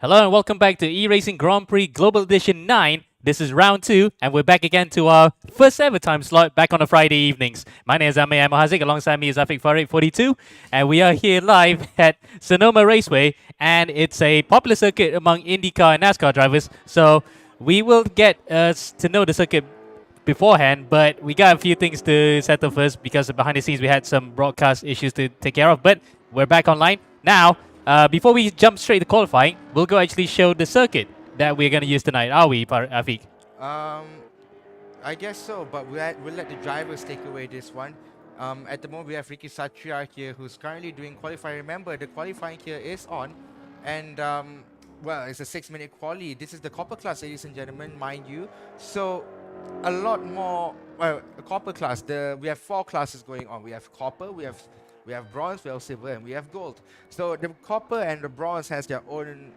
Hello and welcome back to eRacing Grand Prix Global Edition 9. This is round 2 and we're back again to our first ever time slot back on a Friday evenings. My name is Amir Mohazik, alongside me is Afiq Farid 42 and we are here live at Sonoma Raceway, and it's a popular circuit among IndyCar and NASCAR drivers, so we will get to know the circuit beforehand, but we got a few things to settle first because behind the scenes we had some broadcast issues to take care of, but we're back online now. Before we jump straight to qualifying, we'll go actually show the circuit that we're going to use tonight, are we, Afiq? I guess so, but we'll let the drivers take away this one. At the moment, we have Ricky Satria here, who's currently doing qualifying. Remember, the qualifying here is on, and well, it's a 6-minute quali. This is the copper class, ladies and gentlemen, mind you. So, a lot more. Well, a copper class. We have 4 classes going on. We have copper, we have bronze, we have silver, and we have gold. So the copper and the bronze has their own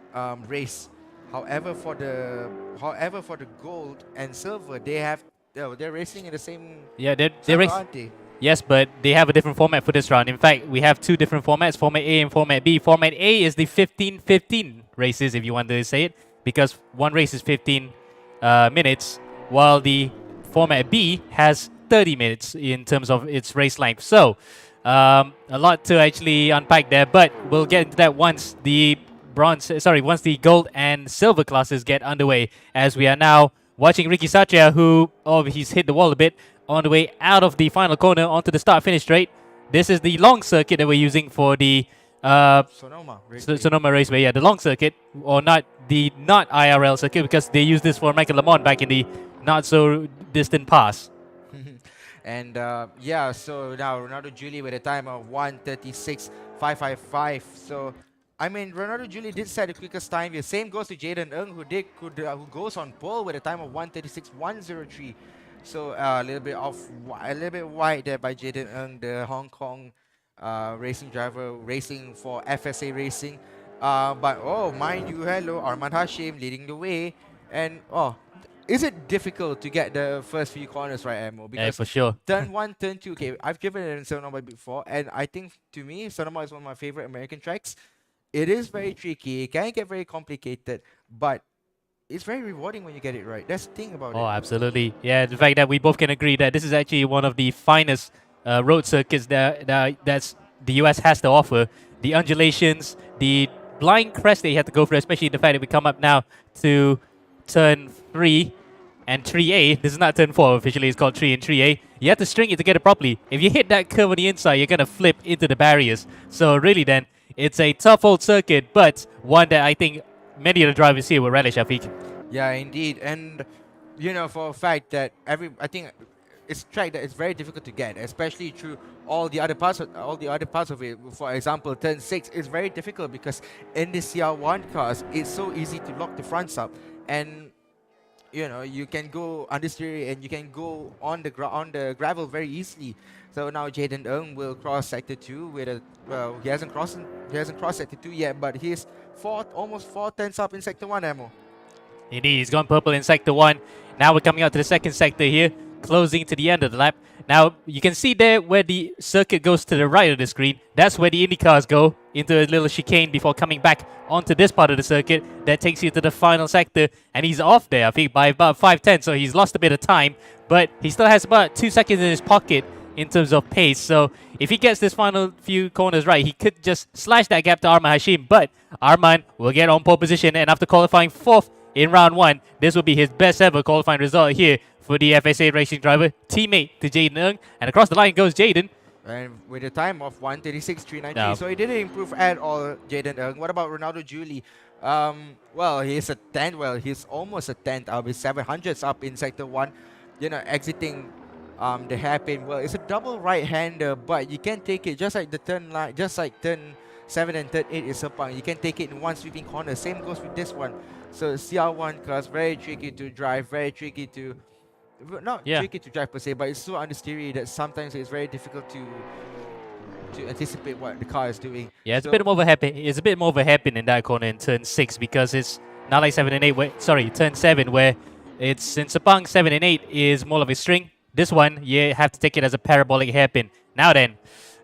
race. However, for the gold and silver, they're racing in the same. Yeah, they're circle, aren't they? Yes, but they have a different format for this round. In fact, we have 2 different formats, Format A and Format B. Format A is the 15-15 races, if you want to say it, because one race is 15 minutes, while the Format B has 30 minutes in terms of its race length. So, a lot to actually unpack there, but we'll get into that once the once the gold and silver classes get underway, as we are now watching Ricky Satria, who, he's hit the wall a bit on the way out of the final corner onto the start-finish straight. This is the long circuit that we're using for the Sonoma Raceway, yeah, the long circuit, or not IRL circuit, because they used this for Michael Lamont back in the not-so-distant past. And yeah, so now Ronaldo Julie with a time of 1:36.555. So I mean, Ronaldo Julie did set the quickest time here. Same goes to Jaden Ng, who goes on pole with a time of 1:36.103. So a little bit wide there by Jaden Ng, the Hong Kong racing driver, racing for FSA Racing. But mind you, hello, Armand Hashim leading the way, and is it difficult to get the first few corners right, Amo? Because yeah, for sure. Turn 1, turn 2. Okay, I've driven it in Sonoma before, and I think, to me, Sonoma is one of my favorite American tracks. It is very tricky. It can get very complicated, but it's very rewarding when you get it right. That's the thing about it. Oh, absolutely. Yeah, the fact that we both can agree that this is actually one of the finest road circuits that's the US has to offer. The undulations, the blind crest that you have to go through, especially the fact that we come up now to turn 3 and 3A. This is not turn 4 officially, it's called 3 and 3A. You have to string it to get it properly. If you hit that curve on the inside, you're going to flip into the barriers. So really then, it's a tough old circuit, but one that I think many of the drivers here will relish, Afiq. Yeah, indeed. And, you know, for a fact that I think it's a track that is very difficult to get, especially through all the other parts of it. For example, turn 6 is very difficult because in the CR1 cars, it's so easy to lock the fronts up, and you know, you can go understeer and you can go on the gravel very easily. So now Jaden Ng will cross sector 2 with he hasn't crossed sector 2 yet, but he's almost 4 tenths up in sector 1, Ammo. Indeed, he's gone purple in sector 1. Now we're coming out to the second sector here, closing to the end of the lap. Now, you can see there where the circuit goes to the right of the screen. That's where the Indy cars go, into a little chicane before coming back onto this part of the circuit. That takes you to the final sector, and he's off there, I think, by about 5/10, so he's lost a bit of time, but he still has about 2 seconds in his pocket in terms of pace. So if he gets this final few corners right, he could just slash that gap to Armand Hashim, but Armand will get on pole position, and after qualifying 4th in round 1, this will be his best ever qualifying result here for the FSA Racing driver, teammate to Jaden Ng. And across the line goes Jaden. And with a time of 1:36.393. So he didn't improve at all, Jaden Ng. What about Ronaldo Julie? Well, he's a 10th. Well, he's almost a 10th. I'll be 700s up in sector 1. You know, exiting the hairpin. Well, it's a double right-hander, but you can take it just like the turn 7 and turn 8 is a punk. You can take it in one sweeping corner. Same goes with this one. So CR1 cars, very tricky to drive, very tricky to tricky to drive per se, but it's so understeery that sometimes it's very difficult to anticipate what the car is doing. Yeah, it's a bit more of a hairpin. It's a bit more of a hairpin in that corner in turn 6, because it's not like 7 and 8. Turn 7, where it's in Sepang 7 and 8 is more of a string. This one, you have to take it as a parabolic hairpin. Now then,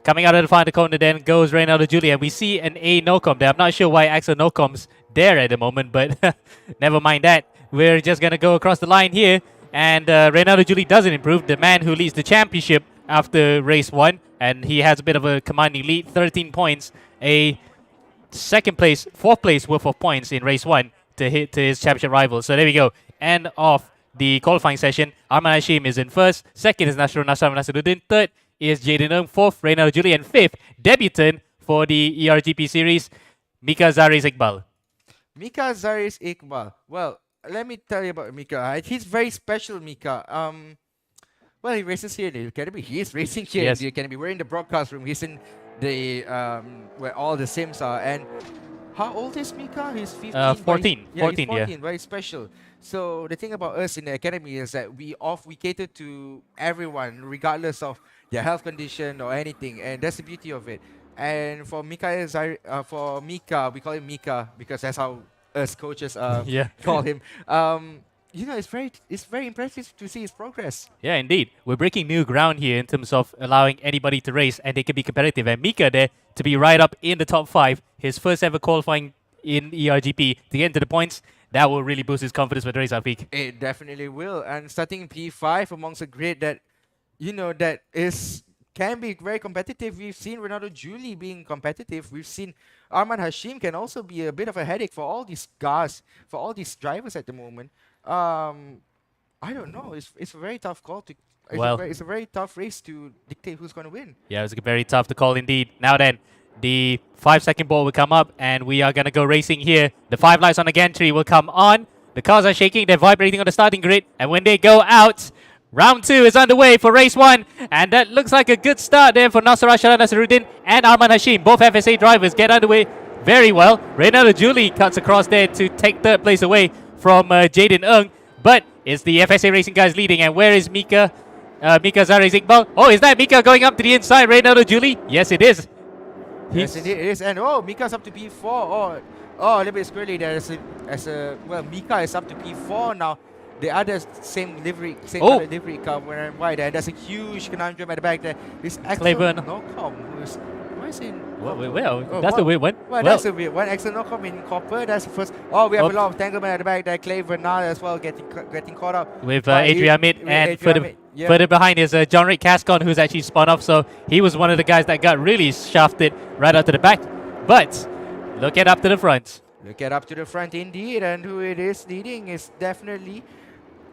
Coming out of the final corner then goes Reynaldo Julie, and we see an A no-com there. I'm not sure why Axel no-com's there at the moment, but never mind that. We're just going to go across the line here, and Reynaldo Julie doesn't improve. The man who leads the championship after race 1, and he has a bit of a commanding lead, 13 points, a fourth place worth of points in race 1 to hit to his championship rival. So there we go. End of the qualifying session. Arman Hashim is in first. Second is Nasrul Nasaruddin. Third is Jaden Ng. Fourth, Reynaldo Julie. And fifth, debutant for the ERGP series, Mika Zaris Iqbal. Mika Zaris Iqbal. Well, let me tell you about Mika. He's very special, Mika. Well, he races here in the academy. He is racing here in the academy. We're in the broadcast room. He's in the where all the sims are. And how old is Mika? He's 15. 14. He's 14, yeah. Very special. So the thing about us in the academy is that we cater to everyone, regardless of their health condition or anything, and that's the beauty of it. And for Mika, we call him Mika because that's how us coaches call him. You know, it's very impressive to see his progress. Yeah, indeed. We're breaking new ground here in terms of allowing anybody to race and they can be competitive. And Mika there to be right up in the top 5, his first ever qualifying in ERGP to get into the points. That will really boost his confidence with the race, Afiq. It definitely will. And starting in P5 amongst a grid that, you know, can be very competitive. We've seen Reynaldo Julie being competitive. We've seen Arman Hashim can also be a bit of a headache for all these cars, for all these drivers at the moment. I don't know. It's a very tough call to. It's a very tough race to dictate who's going to win. Yeah, it's very tough to call indeed. Now then, the 5-second ball will come up, and we are going to go racing here. The 5 lights on the gantry will come on. The cars are shaking. They're vibrating on the starting grid, and when they go out, round 2 is underway for race 1, and that looks like a good start there for Nasser Ashara Nasaruddin and Arman Hashim. Both FSA drivers get underway very well. Reynaldo Julie cuts across there to take 3rd place away from Jaden Ng, but it's the FSA Racing guys leading. And where is Mika? Mika Zaris Iqbal. Oh, is that Mika going up to the inside? Reynaldo Julie? Yes, it is. Yes, it is. And Mika's up to P4. A little bit squirrely there. Well, Mika is up to P4 now. The other same color livery car wearing white, and there's a huge conundrum at the back there. This Axel no-com who's that's the weird one. Well, that's a weird one. Axel no-com in copper. That's the first. We have a lot of entanglement at the back there. Claver now as well getting caught up with Adrian Mid, and further behind is John Rick Cascon, who's actually spun off. So he was one of the guys that got really shafted right out to the back. But look at up to the front. Look at up to the front indeed, and who it is leading is definitely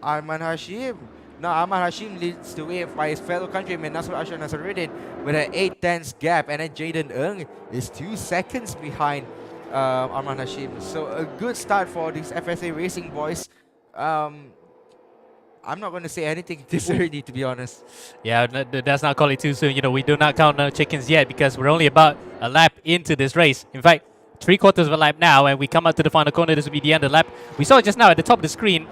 Arman Hashim. Now Arman Hashim leads the way by his fellow countryman Nasrul Ashar Nasaruddin with an 8/10 gap, and then Jaden Ng is 2 seconds behind Arman Hashim. So a good start for these FSA Racing boys. I'm not going to say anything this early, to be honest. Yeah, that's not call it too soon. You know, we do not count no chickens yet because we're only about a lap into this race. In fact, 3/4 of a lap now, and we come out to the final corner. This will be the end of the lap. We saw just now at the top of the screen,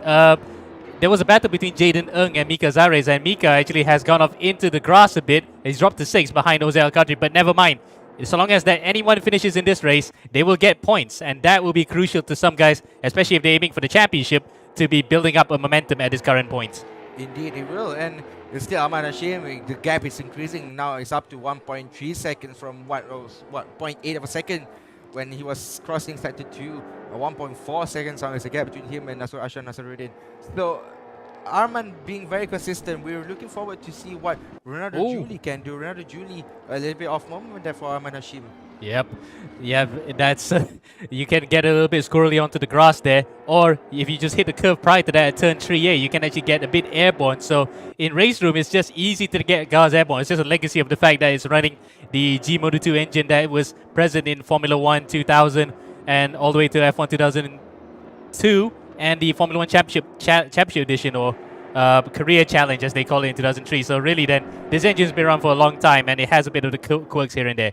there was a battle between Jaden Ng and Mika Zares, and Mika actually has gone off into the grass a bit. He's dropped to 6 behind Jose Al-Qadri, but never mind. So long as that anyone finishes in this race, they will get points, and that will be crucial to some guys, especially if they're aiming for the championship, to be building up a momentum at this current point. Indeed, it will, and still Arman Hashim, the gap is increasing now. It's up to 1.3 seconds from 0.8 of a second when he was crossing sector 2. 1.4 seconds now is the gap between him and Nasrul Ashar Nasaruddin. So Arman being very consistent. We're looking forward to see what Reynaldo Julie can do. Reynaldo Julie a little bit off moment there for Arman Hashim. Yep. Yeah, that's you can get a little bit squirrely onto the grass there, or if you just hit the curve prior to that at turn 3A, you can actually get a bit airborne. So in race room, it's just easy to get cars airborne. It's just a legacy of the fact that it's running the G Moto 2 engine that was present in Formula 1 2000 and all the way to F1 2002 and the Formula 1 Championship Edition, or Career Challenge as they call it in 2003. So really then, this engine's been around for a long time and it has a bit of the quirks here and there.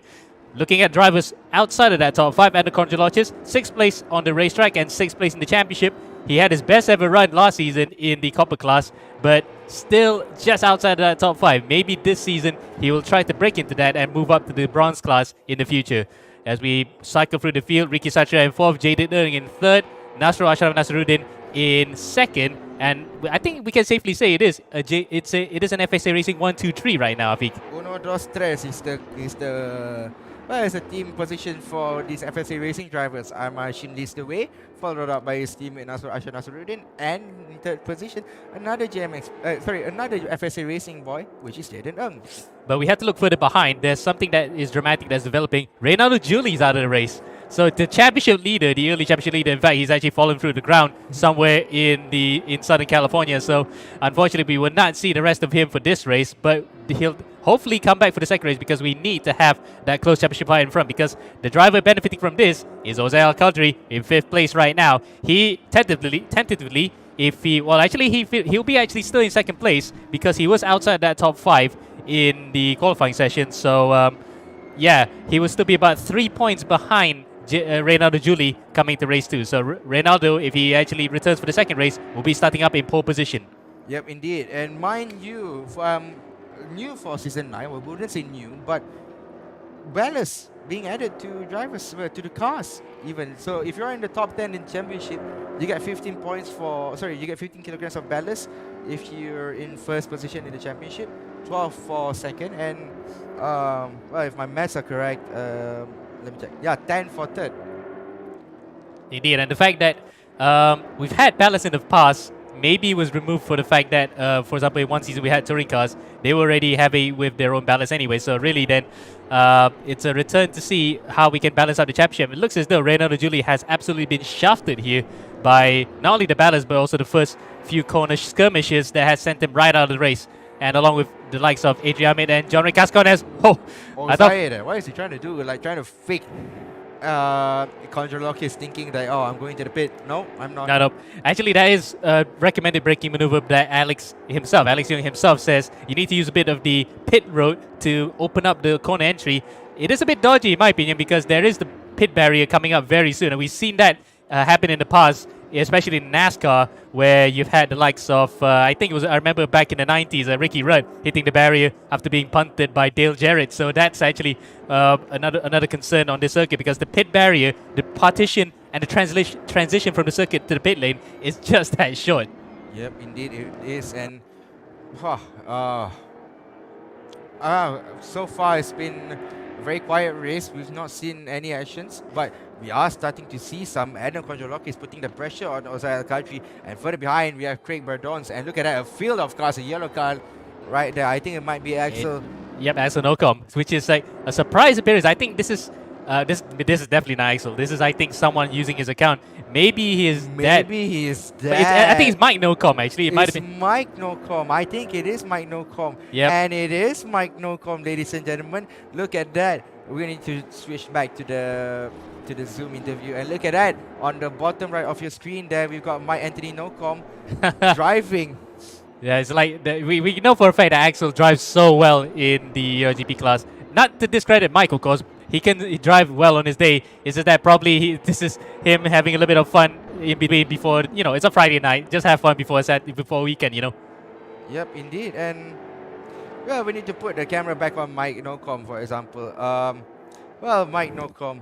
Looking at drivers outside of that top 5, Andrew Congelocious, 6th place on the racetrack and 6th place in the championship. He had his best ever run last season in the copper class, but still just outside of that top 5. Maybe this season he will try to break into that and move up to the bronze class in the future. As we cycle through the field, Ricky Satria in 4th, Jaden Ng in 3rd, Nasrul Ashraf Nasaruddin in 2nd, And I think we can safely say it is. It is an FSA Racing 1-2-3 right now, Afik. Uno, dos, tres is the well, it's a team position for these FSA Racing drivers. Shin leads the way, followed up by his teammate Asher Nasruddin, and in third position, another another FSA Racing boy, which is Jaden Ng. But we have to look further behind. There's something that is dramatic that's developing. Reynaldo Julie's out of the race. So the championship leader, the early championship leader, in fact, he's actually fallen through the ground somewhere in Southern California. So unfortunately, we will not see the rest of him for this race. But he'll hopefully come back for the second race because we need to have that close championship fight in front. Because the driver benefiting from this is Jose Alcantara in 5th place right now. He tentatively, if he he'll be actually still in 2nd place because he was outside that top 5 in the qualifying session. So yeah, he will still be about 3 points behind Reynaldo Julie coming to race 2. So Reynaldo, if he actually returns for the second race, will be starting up in pole position. Yep, indeed. And mind you, new for season 9, well, we wouldn't say new, but ballast being added to drivers, to the cars even. So if you're in the top 10 in championship, you get 15 points you get 15 kilograms of ballast if you're in 1st position in the championship, 12 for 2nd, and well, if my maths are correct, let me check. Yeah, 10 for 3rd. Indeed, and the fact that we've had ballast in the past, maybe it was removed for the fact that, for example, in one season we had touring cars, they were already heavy with their own ballast anyway. So really then, it's a return to see how we can balance out the championship. It looks as though Reynaldo Julie has absolutely been shafted here by not only the ballast, but also the first few corner skirmishes that has sent him right out of the race. And along with the likes of Adrian Ahmed and John Ray Cascones. I thought, what is he trying to do? Like trying to fake Conjure is thinking that, oh, I'm going to the pit. No, I'm not. No. Actually, that is a recommended braking maneuver that Alex Young himself says you need to use a bit of the pit road to open up the corner entry. It is a bit dodgy in my opinion because there is the pit barrier coming up very soon. And we've seen that happen in the past, especially in NASCAR, where you've had the likes of, I remember back in the 90s, Ricky Rudd hitting the barrier after being punted by Dale Jarrett. So that's actually another concern on this circuit because the pit barrier, the partition, and the transition from the circuit to the pit lane is just that short. Yep, indeed it is. And so far it's been a very quiet race. We've not seen any actions, but we are starting to see some. Adam Conjoloki is putting the pressure on Jose Alcantara, and further behind we have Craig Bardons. And look at that, a field of cars, a yellow car right there. I think it might be Axel. Yep, Axel Nocom, which is like a surprise appearance. I think this is definitely not Axel. This is, I think, someone using his account. Maybe he is dead. Maybe he is dead. I think it's Mike Nocom, actually. It might have been Mike Nocom. I think it is Mike Nocom. Yep. And it is Mike Nocom, ladies and gentlemen. Look at that. We need to switch back to the Zoom interview, and look at that on the bottom right of your screen there. We've got Mike Anthony Nocom driving. Yeah, it's like we know for a fact that Axel drives so well in the GP class. Not to discredit Mike, of course. He can drive well on his day. It's just that probably this is him having a little bit of fun in between before, it's a Friday night. Just have fun before weekend, Yep, indeed. And well, we need to put the camera back on Mike Nocom, for example. Well, Mike Nocom.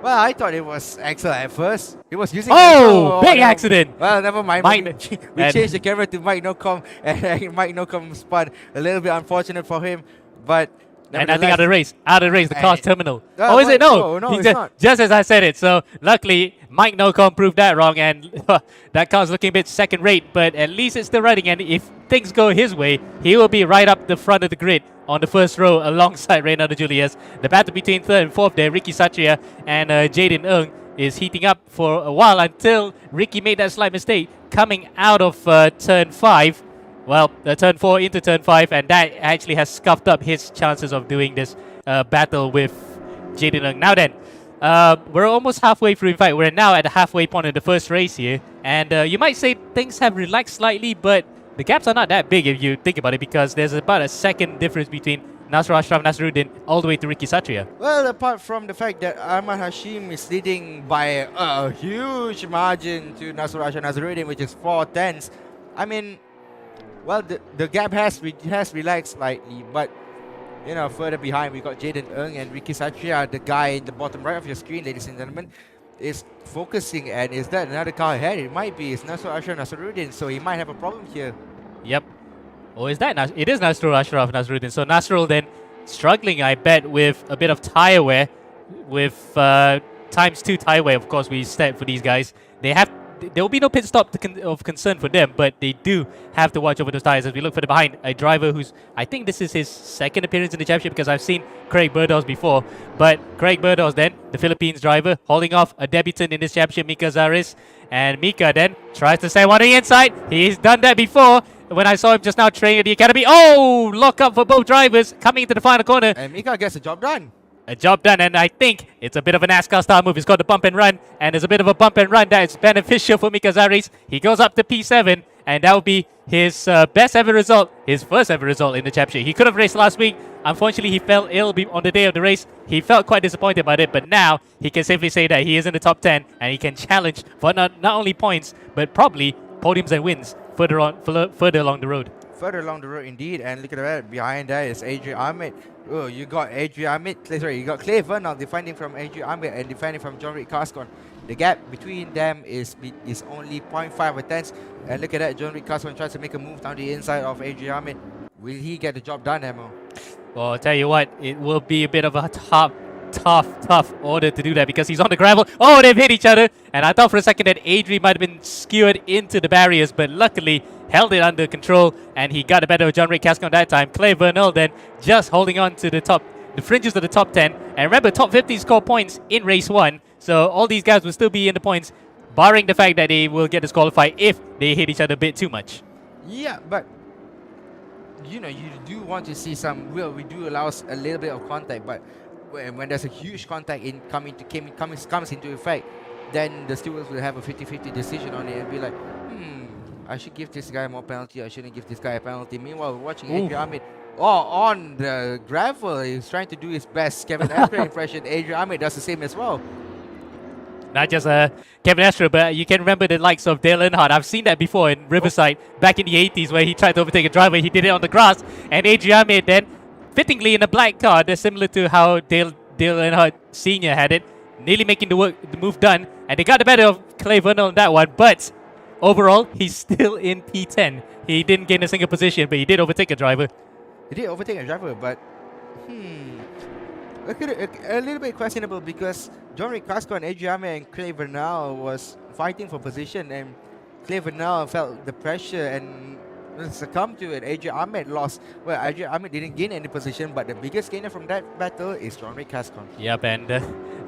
Well, I thought it was Axel at first. He was using big accident. Well, never mind. We changed the camera to Mike Nocom, and Mike Nocom spun. A little bit unfortunate for him, but and I think out of the race, the car's terminal. Is it? No, it's not. Just as I said it. So luckily, Mike Nocom proved that wrong, and that car's looking a bit second rate, but at least it's still running. And if things go his way, he will be right up the front of the grid on the first row alongside Reynaldo Julius. The battle between 3rd and 4th there, Ricky Satria and Jaden Ng, is heating up for a while until Ricky made that slight mistake coming out of turn 5. Well, turn 4 into turn 5, and that actually has scuffed up his chances of doing this battle with Jaden Ng. Now then, we're almost halfway through. In fact, we're now at the halfway point of the first race here, and you might say things have relaxed slightly, but the gaps are not that big if you think about it, because there's about a second difference between Nasr Ashraf Nasruddin all the way to Ricky Satria. Well, apart from the fact that Ahmad Hashim is leading by a huge margin to Nasr Ashraf Nasruddin, which is 4 tenths, I mean, well, the gap has relaxed slightly, but further behind we got Jaden Ng and Ricky Satria, the guy in the bottom right of your screen, ladies and gentlemen. is focusing, and is that another car ahead? It might be. It's Nasr Ashraf Nasruddin, so he might have a problem here. Yep. Or is that it is Nasrul Ashraf Nasruddin. So Nasrul then struggling, I bet, with a bit of tire wear, with ×2 tire wear. Of course, we set for these guys. There will be no pit stop of concern for them, but they do have to watch over those tires as we look for the behind. A driver who's, I think this is his second appearance in the championship because I've seen Craig Burdos before. But Craig Burdos then, the Philippines driver, holding off a debutant in this championship, Mika Zaris. And Mika then tries to send one on the inside. He's done that before. When I saw him just now training at the academy. Oh, lock up for both drivers coming into the final corner. And Mika gets the job done. A job done, and I think it's a bit of a NASCAR style move. It's called the bump and run, and there's a bit of a bump and run that is beneficial for Mika Zaris. He goes up to P7, and that will be his best ever result, his first ever result in the championship. He could have raced last week. Unfortunately, he fell ill on the day of the race. He felt quite disappointed about it, but now he can safely say that he is in the top 10, and he can challenge for not only points, but probably podiums and wins further along the road. Further along the road, indeed, and look at that. Behind that is Adrian Ahmed. Oh, you got Adrian Ahmed. Sorry, you got Clay Vernal defending from Adrian Ahmed and defending from John-Rick Cascon. The gap between them is only 0.5 tenths. And look at that, John-Rick Cascon tries to make a move down the inside of Adrian Ahmed. Will he get the job done, Emo? Well, I'll tell you what, it will be a bit of a tough order to do that because he's on the gravel. Oh, they've hit each other. And I thought for a second that Adri might have been skewered into the barriers, but luckily held it under control, and he got the better of John-Rick Cascon that time. Clay Vernal then just holding on to the fringes of the top 10. And remember, top 50 score points in race 1. So all these guys will still be in the points, barring the fact that they will get disqualified if they hit each other a bit too much. Yeah, but you know, you do want to see some. Well, we do allow a little bit of contact, but when there's a huge contact comes into effect, then the stewards will have a 50-50 decision on it and be like, I should give this guy more penalty. I shouldn't give this guy a penalty. Meanwhile, we're watching Adrian Ahmed on the gravel. He's trying to do his best Kevin Asper impression. Adrian Ahmed does the same as well. Not just Kevin Asper, but you can remember the likes of Dale Earnhardt. I've seen that before in Riverside back in the 80s where he tried to overtake a driver. He did it on the grass. And Adrian Ahmed then, fittingly in a black car, that's similar to how Dale Earnhardt Sr. had it, nearly making the move done. And they got the better of Clay Vernal on that one, but overall, he's still in P10. He didn't gain a single position, but he did overtake a driver. He did overtake a driver, but a little bit questionable because John-Rick Cascon, Adrian Ahmed, and Clay Vernal was fighting for position, and Clay Vernal felt the pressure and succumbed to it. Adrian Ahmed lost. Well, Adrian Ahmed didn't gain any position, but the biggest gainer from that battle is John-Rick Cascon. Yep, and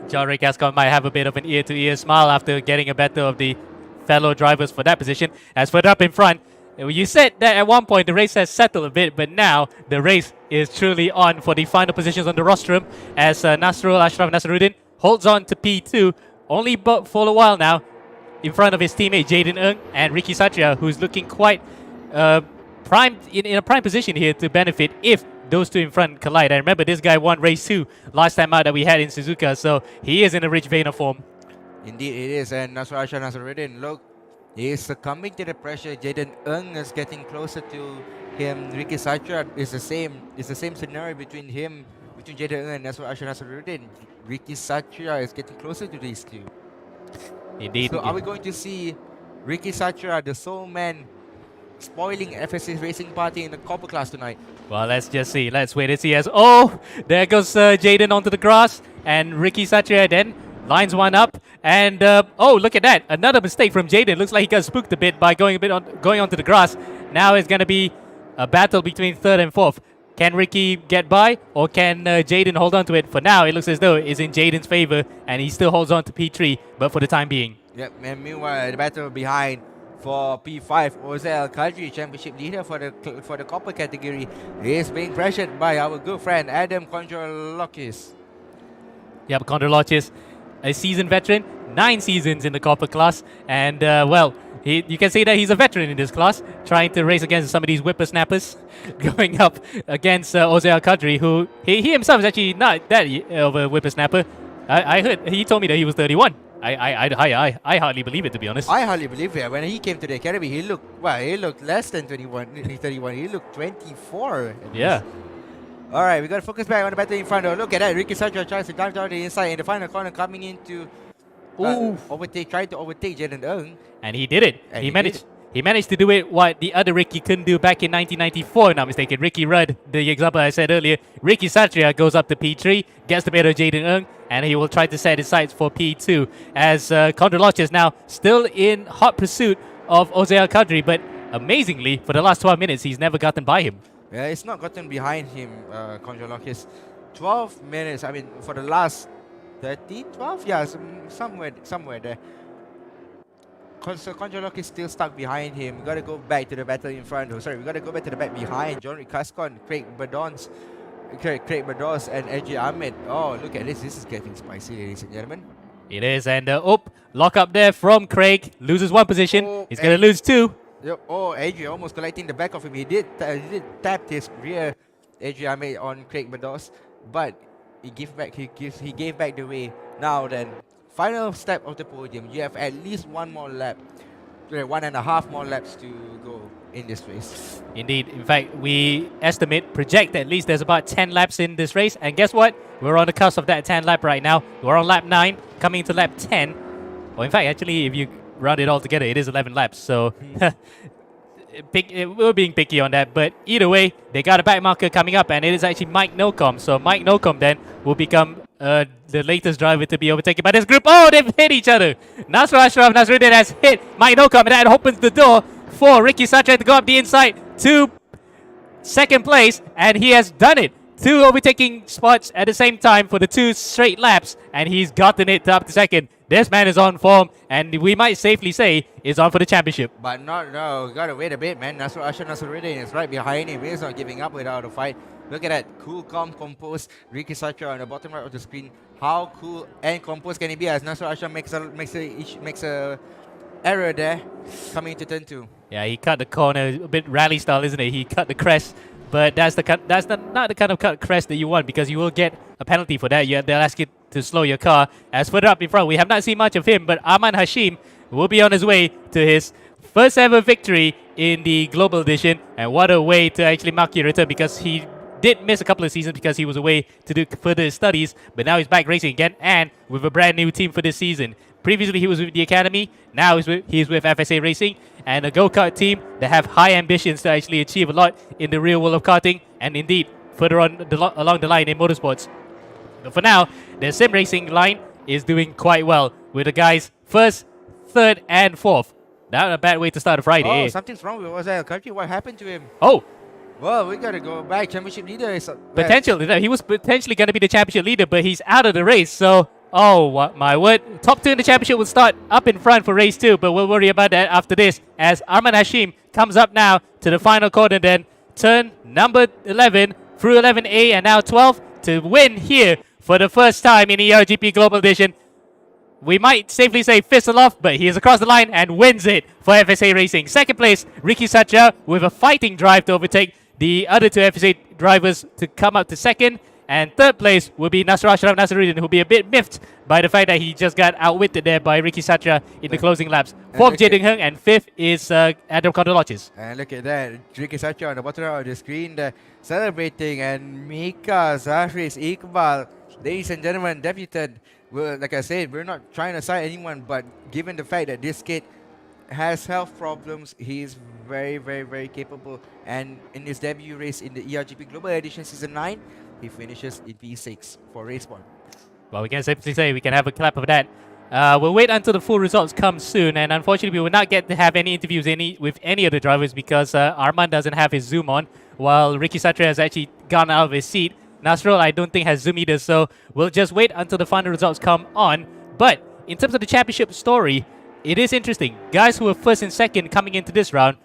John-Rick Cascon might have a bit of an ear-to-ear smile after getting a better of the fellow drivers for that position. As further up in front, you said that at one point the race has settled a bit, but now the race is truly on for the final positions on the rostrum as Nasrul Ashraf Nasruddin holds on to P2 only but for a while now in front of his teammate Jaden Ng and Ricky Satria, who's looking quite primed in a prime position here to benefit if those two in front collide. And remember, this guy won race 2 last time out that we had in Suzuka, so he is in a rich vein of form. Indeed it is, and Nasr Ashraf Nasruddin, look, he is succumbing to the pressure. Jaden Ng is getting closer to him. Ricky Satria is the same scenario between Jaden Ng and Nasr Ashraf Nasruddin. Ricky Satria is getting closer to these two. Indeed. So are we going to see Ricky Satria, the sole man, spoiling FSA's racing party in the copper class tonight? Well, let's just see. Let's wait and see. As there goes Jaden onto the grass, and Ricky Satria then lines one up, and look at that! Another mistake from Jaden. Looks like he got spooked a bit by going onto the grass. Now it's going to be a battle between third and fourth. Can Ricky get by, or can Jaden hold on to it? For now, it looks as though it's in Jaden's favor, and he still holds on to P3, but for the time being. Yep, and meanwhile, the battle behind for P5, Ozel Kadri, championship leader for the copper category, is being pressured by our good friend Adam Kondrolakis. Yep, Kondrolakis, a seasoned veteran, 9 seasons in the copper class, and you can say that he's a veteran in this class, trying to race against some of these whippersnappers, going up against Ozel Kadri, who he himself is actually not that of a whippersnapper. I heard he told me that he was 31. I hardly believe it, to be honest. I hardly believe it. When he came to the academy, he looked less than 31. He looked 24. Yeah. All right, we got to focus back on the battle in front. Look at that. Ricky Satria tries to dive down the inside in the final corner, coming into Ooh. tried to overtake Jaden Ng. And he did it. And He he managed. He managed to do it what the other Ricky couldn't do back in 1994, if not mistaken. Ricky Rudd, the example I said earlier. Ricky Satria goes up to P3, gets the better of Jaden Ng, and he will try to set his sights for P2. As Condor is now still in hot pursuit of Ose Al Kadri, but amazingly, for the last 12 minutes, he's never gotten by him. Yeah, it's not gotten behind him, Conjolokis. 12 minutes, I mean, for the last 30, 12? Yeah, somewhere there. So Conjolok is still stuck behind him. We gotta go back to the battle in front. Oh, sorry, we gotta go back to the back behind. John Cascon, Craig Badons, and AJ Ahmed. Oh, look at this. This is getting spicy, ladies and gentlemen. It is, and lock up there from Craig. Loses one position. Oh, He's gonna lose two. Oh, AJ almost collecting the back of him. He did tap his rear, AJ Ahmed, on Craig Badons, but he gave back the way. Now then, final step of the podium. You have at least one more lap, 1.5 more laps to go in this race. Indeed. In fact, we project at least there's about 10 laps in this race. And guess what? We're on the cusp of that 10 lap right now. We're on lap 9, coming to lap 10. Well, in fact, actually, if you round it all together, it is 11 laps. So we're being picky on that. But either way, they got a back marker coming up, and it is actually Mike Nocom. So Mike Nocom then will become the latest driver to be overtaken by this group. Oh, they've hit each other. Nasr Ashraf Nasruddin has hit Mike Nocom, and that opens the door for Ricky Satria to go up the inside to second place, and he has done it. 2 overtaking spots at the same time for the 2 straight laps, and he's gotten it up to second. This man is on form, and we might safely say is on for the championship. But no, gotta wait a bit, man. Nasr Ashraf Nasruddin is right behind him. He's not giving up without a fight. Look at that, cool, calm, composed Ricky Satria on the bottom right of the screen. How cool and composed can he be as Nasr Ashraf makes a error there, coming into turn 2. Yeah, he cut the corner a bit rally style, isn't it? He cut the crest, but that's not the kind of cut crest that you want, because you will get a penalty for that. They'll ask you to slow your car. As further up in front, we have not seen much of him, but Arman Hashim will be on his way to his first ever victory in the Global Edition, and what a way to actually mark your return, because he did miss a couple of seasons because he was away to do further studies, but now he's back racing again, and with a brand new team for this season. Previously, he was with the Academy. Now he's with FSA Racing, and a go-kart team that have high ambitions to actually achieve a lot in the real world of karting, and indeed further on along the line in motorsports. But for now, the sim racing line is doing quite well with the guys first, third, and fourth. Not a bad way to start a Friday. Oh, something's wrong with Ose Al Kadri. What happened to him? Oh, well, we gotta go back. Championship leader is he was potentially going to be the championship leader, but he's out of the race. So, oh my word! Top 2 in the championship will start up in front for race 2, but we'll worry about that after this. As Arman Hashim comes up now to the final corner, then turn number 11 through 11A and now 12 to win here for the first time in the ERGP Global Edition. We might safely say fist aloft, but he is across the line and wins it for FSA Racing. Second place, Ricky Satria with a fighting drive to overtake the other 2 FSA drivers to come up to second. And third place will be Nasr Ashraf Nasruddin, who will be a bit miffed by the fact that he just got outwitted there by Ricky Satria in the closing laps. Fourth, Jaden Heng, and fifth is Adam Condoloches. And look at that, Ricky Satria on the bottom right of the screen, celebrating, and Mika Zahris Iqbal, ladies and gentlemen, debutant. Well, like I said, we're not trying to side anyone, but given the fact that this kid has health problems, he is very, very, very capable. And in his debut race in the ERGP Global Edition Season 9, he finishes in P6 for race 1. Well, we can simply say we can have a clap of that. We'll wait until the full results come soon, and unfortunately we will not get to have any interviews with any of the drivers because Arman doesn't have his Zoom on, while Ricky Satria has actually gone out of his seat. Nasrul, I don't think, has Zoom either, so we'll just wait until the final results come on. But in terms of the championship story, it is interesting. Guys who were first and second coming into this round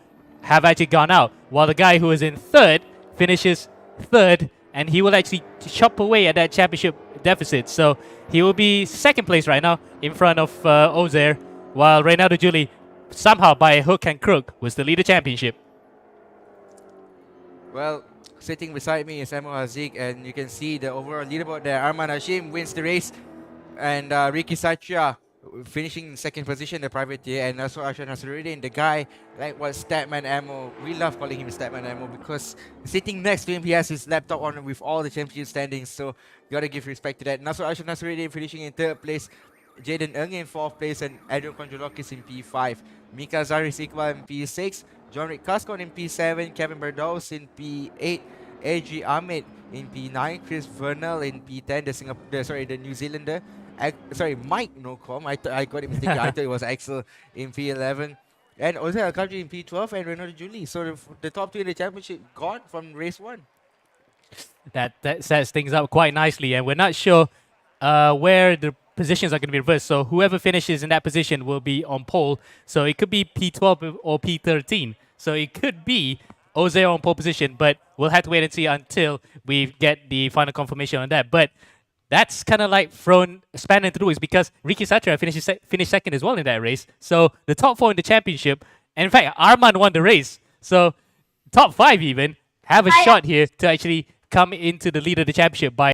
have actually gone out, while the guy who is in third finishes third, and he will actually chop away at that championship deficit. So he will be second place right now in front of Ozer, while Reynaldo Julie, somehow by a hook and crook, will still lead the championship. Well, sitting beside me is Emo Hazik, and you can see the overall leaderboard there. Arman Hashim wins the race, and Ricky Satria finishing in second position, the privateer, and also Ashraf Nasruddin, the guy like what Statman Ammo. We love calling him Statman Ammo because sitting next to him, he has his laptop on with all the championship standings. So you gotta give respect to that. And also Ashraf Nasruddin finishing in third place. Jaden Ng in 4th place, and Adrian Konjolokis in P5. Mika Zaris Iqbal in P6. John Rick Cascon in P7. Kevin Berdaus in P8. AG Ahmed in P9. Chris Vernal in P10. The New Zealander. Mike Nocom. I got it mistaken. I thought it was Axel in P11. And Jose Alcantara in P12 and Renato Julie. So the top 2 in the championship gone from race 1. That sets things up quite nicely, and we're not sure where the positions are going to be reversed. So whoever finishes in that position will be on pole. So it could be P12 or P13. So it could be Oze on pole position, but we'll have to wait and see until we get the final confirmation on that. But that's kind of like thrown span into the works because Ricky Satra finished second as well in that race. So the top 4 in the championship, and in fact, Arman won the race. So top 5 even have a shot here to actually come into the lead of the championship by